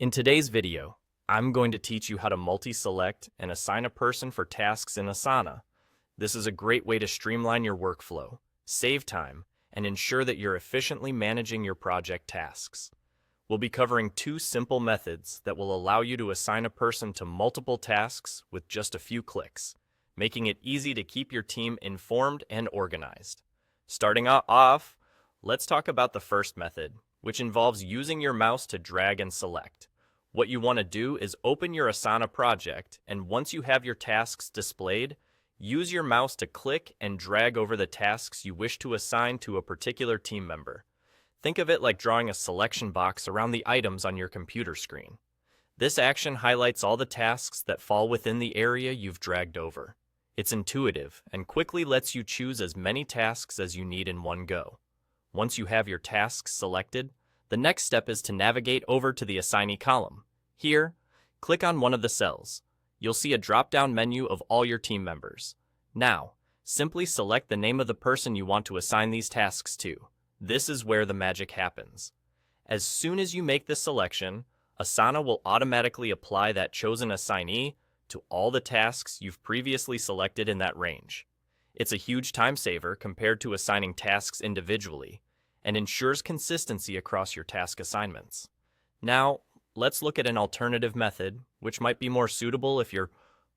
In today's video, I'm going to teach you how to multi-select and assign a person for tasks in Asana. This is a great way to streamline your workflow, save time, and ensure that you're efficiently managing your project tasks. We'll be covering two simple methods that will allow you to assign a person to multiple tasks with just a few clicks, making it easy to keep your team informed and organized. Starting off, let's talk about the first method, which involves using your mouse to drag and select. What you want to do is open your Asana project, and once you have your tasks displayed, use your mouse to click and drag over the tasks you wish to assign to a particular team member. Think of it like drawing a selection box around the items on your computer screen. This action highlights all the tasks that fall within the area you've dragged over. It's intuitive and quickly lets you choose as many tasks as you need in one go. Once you have your tasks selected, the next step is to navigate over to the assignee column. Here, click on one of the cells. You'll see a drop-down menu of all your team members. Now, simply select the name of the person you want to assign these tasks to. This is where the magic happens. As soon as you make this selection, Asana will automatically apply that chosen assignee to all the tasks you've previously selected in that range. It's a huge time saver compared to assigning tasks individually, and ensures consistency across your task assignments. Now, let's look at an alternative method, which might be more suitable if you're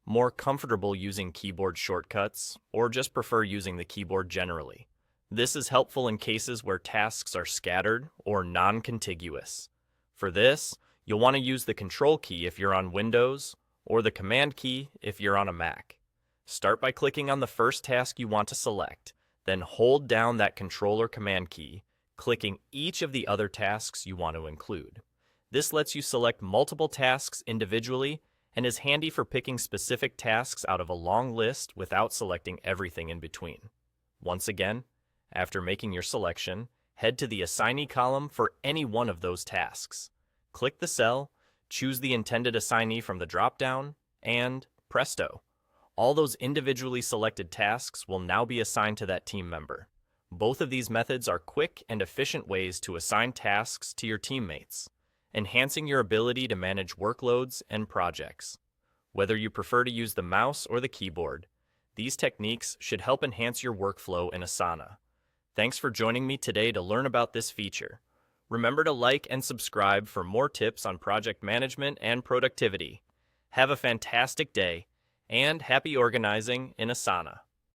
more comfortable using keyboard shortcuts or just prefer using the keyboard generally. This is helpful in cases where tasks are scattered or non-contiguous. For this, you'll want to use the Control key if you're on Windows or the Command key if you're on a Mac. Start by clicking on the first task you want to select, then hold down that Control or Command key, clicking each of the other tasks you want to include. This lets you select multiple tasks individually and is handy for picking specific tasks out of a long list without selecting everything in between. Once again, after making your selection, head to the assignee column for any one of those tasks. Click the cell, choose the intended assignee from the drop-down, and presto! All those individually selected tasks will now be assigned to that team member. Both of these methods are quick and efficient ways to assign tasks to your teammates, enhancing your ability to manage workloads and projects. Whether you prefer to use the mouse or the keyboard, these techniques should help enhance your workflow in Asana. Thanks for joining me today to learn about this feature. Remember to like and subscribe for more tips on project management and productivity. Have a fantastic day, and happy organizing in Asana.